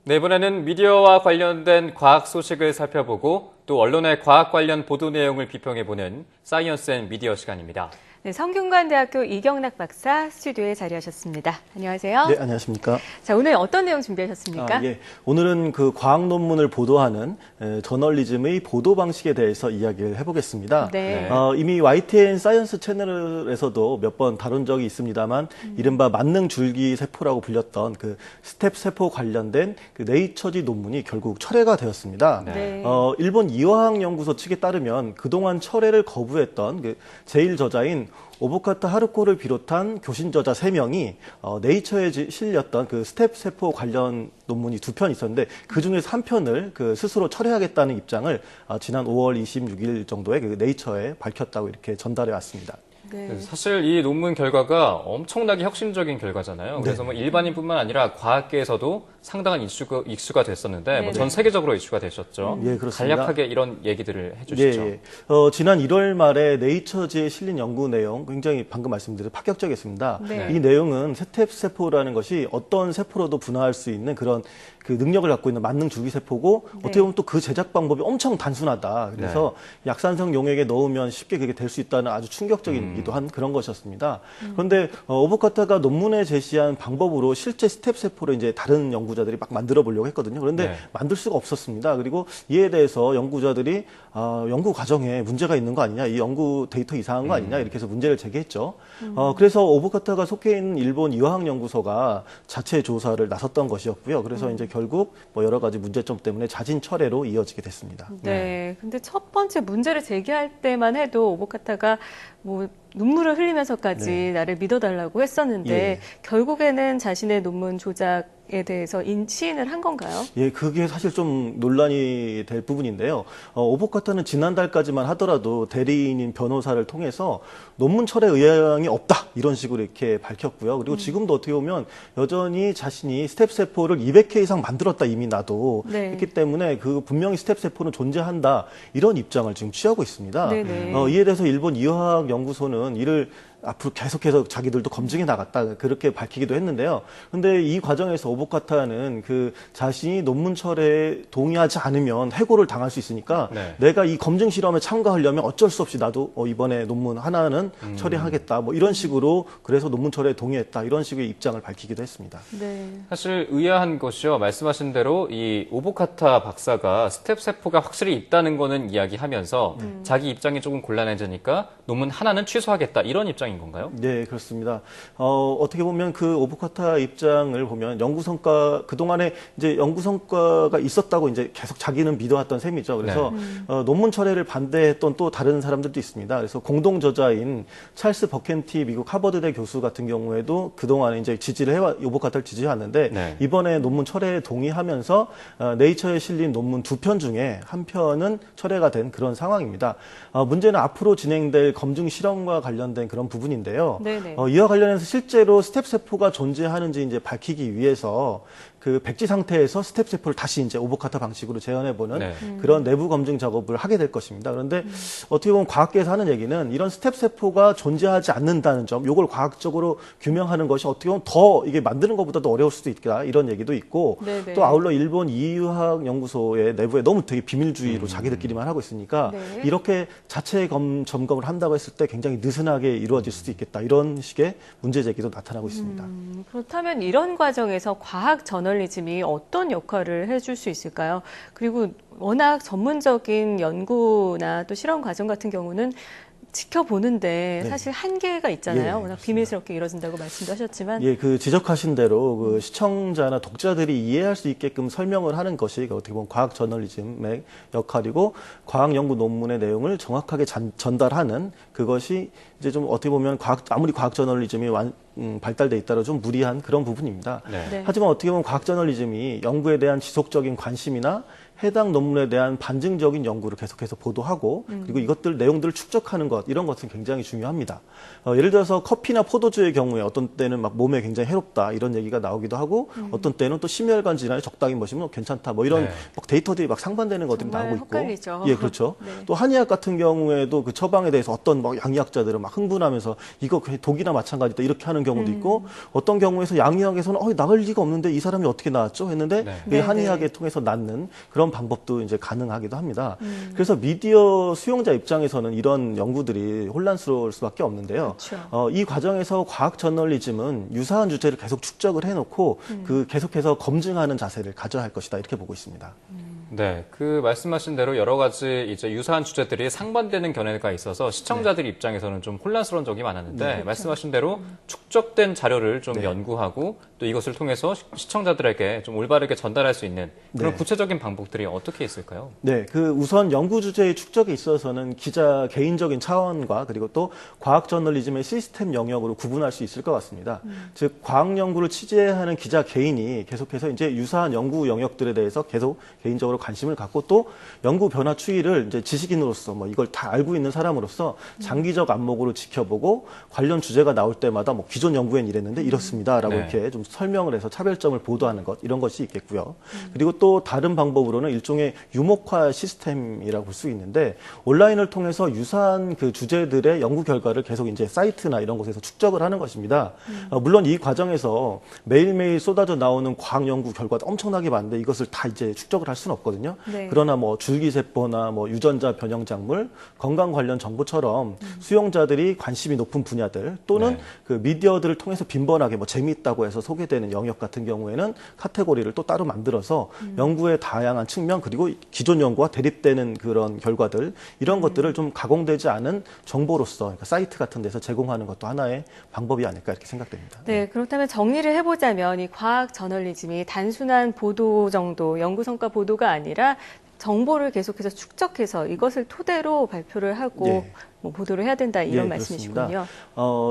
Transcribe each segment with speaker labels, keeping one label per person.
Speaker 1: 네, 이번에는 미디어와 관련된 과학 소식을 살펴보고 또 언론의 과학 관련 보도 내용을 비평해보는 사이언스 앤 미디어 시간입니다.
Speaker 2: 네, 성균관대학교 이경락 박사 스튜디오에 자리하셨습니다. 안녕하세요.
Speaker 3: 네, 안녕하십니까.
Speaker 2: 자, 오늘 어떤 내용 준비하셨습니까?
Speaker 3: 예. 오늘은 그 과학 논문을 보도하는 저널리즘의 보도 방식에 대해서 이야기를 해보겠습니다.
Speaker 2: 네.
Speaker 3: 이미 YTN 사이언스 채널에서도 몇 번 다룬 적이 있습니다만 이른바 만능 줄기 세포라고 불렸던 그 스텝 세포 관련된 그 네이처지 논문이 결국 철회가 되었습니다.
Speaker 2: 네.
Speaker 3: 일본 이화학 연구소 측에 따르면 그동안 철회를 거부했던 그 제1저자인 오부카타 하루코를 비롯한 교신 저자 3명이 네이처에 실렸던 그 스텝 세포 관련 논문이 2편 있었는데 그 중에서 한 편을 그 스스로 철회하겠다는 입장을 지난 5월 26일 정도에 그 네이처에 밝혔다고 이렇게 전달해 왔습니다.
Speaker 2: 네.
Speaker 1: 사실 이 논문 결과가 엄청나게 혁신적인 결과잖아요. 그래서 뭐 일반인뿐만 아니라 과학계에서도 상당한 이슈가 됐었는데 뭐 전 세계적으로 이슈가 되셨죠.
Speaker 3: 예, 그렇습니다.
Speaker 1: 간략하게 이런 얘기들을 해주시죠.
Speaker 3: 예. 지난 1월 말에 네이처지에 실린 연구 내용 굉장히 방금 말씀드린 파격적이었습니다.
Speaker 2: 네.
Speaker 3: 이 내용은 스텝 세포라는 것이 어떤 세포로도 분화할 수 있는 그런 그 능력을 갖고 있는 만능 줄기세포고 어떻게 보면 또 그 제작 방법이 엄청 단순하다. 그래서 약산성 용액에 넣으면 쉽게 그게 될 수 있다는 아주 충격적이기도 한 그런 것이었습니다. 그런데 오부카타가 논문에 제시한 방법으로 실제 스텝 세포를 이제 다른 연구자들이 막 만들어 보려고 했거든요. 그런데 만들 수가 없었습니다. 그리고 이에 대해서 연구자들이 연구 과정에 문제가 있는 거 아니냐, 이 연구 데이터 이상한 거 아니냐 이렇게 해서 문제를 제기했죠. 그래서 오부카타가 속해 있는 일본 이화학 연구소가 자체 조사를 나섰던 것이었고요. 그래서 이제 결국 뭐 여러 가지 문제점 때문에 자진 철회로 이어지게 됐습니다.
Speaker 2: 네. 근데 첫 번째 문제를 제기할 때만 해도 오부카타가 뭐 눈물을 흘리면서까지 나를 믿어달라고 했었는데 결국에는 자신의 논문 조작에 대해서 시인을 한 건가요?
Speaker 3: 예, 그게 사실 좀 논란이 될 부분인데요. 오부카타는 지난달까지만 하더라도 대리인인 변호사를 통해서 논문 철회 의향이 없다 이런 식으로 이렇게 밝혔고요. 그리고 지금도 어떻게 보면 여전히 자신이 스텝 세포를 200회 이상 만들었다 이미 나도 했기 때문에 그 분명히 스텝 세포는 존재한다 이런 입장을 지금 취하고 있습니다. 이에 대해서 일본 이화학 연구소는 이를 앞으로 계속해서 자기들도 검증해 나갔다 그렇게 밝히기도 했는데요. 근데 이 과정에서 오부카타는 그 자신이 논문 철회에 동의하지 않으면 해고를 당할 수 있으니까 내가 이 검증 실험에 참가하려면 어쩔 수 없이 나도 이번에 논문 하나는 철회하겠다 뭐 이런 식으로 그래서 논문 철회에 동의했다 이런 식의 입장을 밝히기도 했습니다.
Speaker 2: 네.
Speaker 1: 사실 의아한 것이요. 말씀하신 대로 이 오부카타 박사가 스텝 세포가 확실히 있다는 거는 이야기하면서 자기 입장이 조금 곤란해지니까 논문 하나는 취소하겠다 이런 입장인 건가요?
Speaker 3: 네, 그렇습니다. 어떻게 보면 그 오부카타 입장을 보면 연구 성과, 그동안에 이제 연구 성과가 있었다고 이제 계속 자기는 믿어왔던 셈이죠. 그래서 논문 철회를 반대했던 또 다른 사람들도 있습니다. 그래서 공동 저자인 찰스 버켄티 미국 하버드대 교수 같은 경우에도 그동안에 이제 오부카타를 지지해왔는데 이번에 논문 철회에 동의하면서 네이처에 실린 논문 2편 중에 한 편은 철회가 된 그런 상황입니다. 문제는 앞으로 진행될 검증 실험과 관련된 그런 부분인데요. 이와 관련해서 실제로 스텝 세포가 존재하는지 이제 밝히기 위해서 그 백지 상태에서 스텝 세포를 다시 이제 오부카타 방식으로 재현해보는 그런 내부 검증 작업을 하게 될 것입니다. 그런데 어떻게 보면 과학계에서 하는 얘기는 이런 스텝 세포가 존재하지 않는다는 점, 이걸 과학적으로 규명하는 것이 어떻게 보면 더 이게 만드는 것보다도 어려울 수도 있다 이런 얘기도 있고 또 아울러 일본 이화학 연구소의 내부에 너무 되게 비밀주의로 자기들끼리만 하고 있으니까 이렇게 자체 점검을 한다고 했을 때 굉장히 느슨하게 이루어질 수도 있겠다 이런 식의 문제 제기도 나타나고 있습니다.
Speaker 2: 그렇다면 이런 과정에서 과학 저널리즘이 어떤 역할을 해줄 수 있을까요? 그리고 워낙 전문적인 연구나 또 실험 과정 같은 경우는 지켜보는데 사실 한계가 있잖아요. 워낙 비밀스럽게 이루어진다고 말씀도 하셨지만.
Speaker 3: 예, 그 지적하신 대로 그 시청자나 독자들이 이해할 수 있게끔 설명을 하는 것이 어떻게 보면 과학 저널리즘의 역할이고 과학 연구 논문의 내용을 정확하게 전달하는 그것이 이제 좀 어떻게 보면 아무리 과학 저널리즘이 발달돼 있다라 좀 무리한 그런 부분입니다. 하지만 어떻게 보면 과학 저널리즘이 연구에 대한 지속적인 관심이나 해당 논문에 대한 반증적인 연구를 계속해서 보도하고 그리고 내용들을 축적하는 것 이런 것은 굉장히 중요합니다. 예를 들어서 커피나 포도주의 경우에 어떤 때는 막 몸에 굉장히 해롭다 이런 얘기가 나오기도 하고 어떤 때는 또 심혈관 질환에 적당히 마시면 괜찮다 뭐 이런 막 데이터들이 막 상반되는 것들이 나오고 있고
Speaker 2: 헛갈리죠.
Speaker 3: 예, 그렇죠. 또 한의학 같은 경우에도 그 처방에 대해서 어떤 막 양의학자들은 막 흥분하면서 이거 독이나 마찬가지다 이렇게 하는 경우도 있고 어떤 경우에서 양의학에서는 나을 리가 없는데 이 사람이 어떻게 나왔죠? 했는데
Speaker 1: 네.
Speaker 3: 이 한의학을 통해서 낳는 그런 방법도 이제 가능하기도 합니다. 그래서 미디어 수용자 입장에서는 이런 연구들이 혼란스러울 수밖에 없는데요.
Speaker 2: 그렇죠.
Speaker 3: 이 과정에서 과학 저널리즘은 유사한 주제를 계속 축적을 해놓고 그 계속해서 검증하는 자세를 가져야 할 것이다 이렇게 보고 있습니다.
Speaker 1: 네, 그 말씀하신 대로 여러 가지 이제 유사한 주제들이 상반되는 견해가 있어서 시청자들 입장에서는 좀 혼란스러운 적이 많았는데 말씀하신 대로 축적된 자료를 좀 연구하고 또 이것을 통해서 시청자들에게 좀 올바르게 전달할 수 있는 그런 구체적인 방법들이 어떻게 있을까요?
Speaker 3: 네, 그 우선 연구 주제의 축적에 있어서는 기자 개인적인 차원과 그리고 또 과학 저널리즘의 시스템 영역으로 구분할 수 있을 것 같습니다. 즉 과학 연구를 취재하는 기자 개인이 계속해서 이제 유사한 연구 영역들에 대해서 계속 개인적으로 관심을 갖고 또 연구 변화 추이를 이제 지식인으로서 뭐 이걸 다 알고 있는 사람으로서 장기적 안목으로 지켜보고 관련 주제가 나올 때마다 뭐 기존 연구엔 이랬는데 이렇습니다라고 이렇게 좀 설명을 해서 차별점을 보도하는 것 이런 것이 있겠고요. 그리고 또 다른 방법으로는 일종의 유목화 시스템이라고 볼 수 있는데 온라인을 통해서 유사한 그 주제들의 연구 결과를 계속 이제 사이트나 이런 곳에서 축적을 하는 것입니다. 물론 이 과정에서 매일매일 쏟아져 나오는 과학 연구 결과도 엄청나게 많은데 이것을 다 이제 축적을 할 수는 없거든요.
Speaker 2: 네.
Speaker 3: 그러나 뭐 줄기세포나 뭐 유전자 변형 작물, 건강 관련 정보처럼 수용자들이 관심이 높은 분야들 또는 그 미디어들을 통해서 빈번하게 뭐 재미있다고 해서 소개되는 영역 같은 경우에는 카테고리를 또 따로 만들어서 연구의 다양한 측면 그리고 기존 연구와 대립되는 그런 결과들 이런 것들을 좀 가공되지 않은 정보로서 그러니까 사이트 같은 데서 제공하는 것도 하나의 방법이 아닐까 이렇게 생각됩니다.
Speaker 2: 네, 그렇다면 정리를 해보자면 이 과학 저널리즘이 단순한 보도 정도, 연구 성과 보도가 아니라 정보를 계속해서 축적해서 이것을 토대로 발표를 하고 뭐 보도를 해야 된다 이런 말씀이시군요.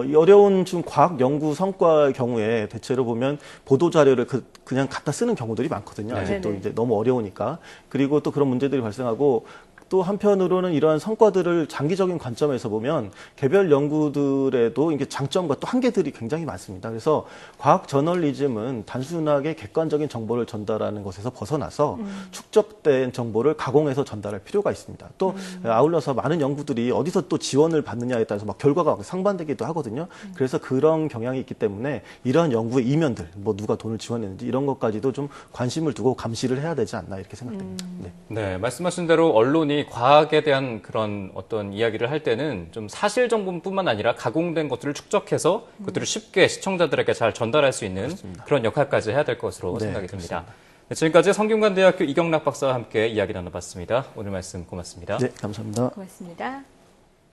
Speaker 3: 이 어려운 지금 과학 연구 성과의 경우에 대체로 보면 보도 자료를 그냥 갖다 쓰는 경우들이 많거든요. 아직도 이제 너무 어려우니까. 그리고 또 그런 문제들이 발생하고 또 한편으로는 이러한 성과들을 장기적인 관점에서 보면 개별 연구들에도 이게 장점과 또 한계들이 굉장히 많습니다. 그래서 과학 저널리즘은 단순하게 객관적인 정보를 전달하는 것에서 벗어나서 축적된 정보를 가공해서 전달할 필요가 있습니다. 또 아울러서 많은 연구들이 어디서 또 지원을 받느냐에 따라서 막 결과가 상반되기도 하거든요. 그래서 그런 경향이 있기 때문에 이러한 연구의 이면들, 뭐 누가 돈을 지원했는지 이런 것까지도 좀 관심을 두고 감시를 해야 되지 않나 이렇게 생각됩니다.
Speaker 1: 네, 말씀하신 대로 언론이 과학에 대한 그런 어떤 이야기를 할 때는 좀 사실 정보뿐만 아니라 가공된 것들을 축적해서 그것들을 쉽게 시청자들에게 잘 전달할 수 있는 그런 역할까지 해야 될 것으로 생각이 듭니다. 네, 지금까지 성균관대학교 이경락 박사와 함께 이야기 나눠봤습니다. 오늘 말씀 고맙습니다.
Speaker 3: 네, 감사합니다.
Speaker 2: 고맙습니다.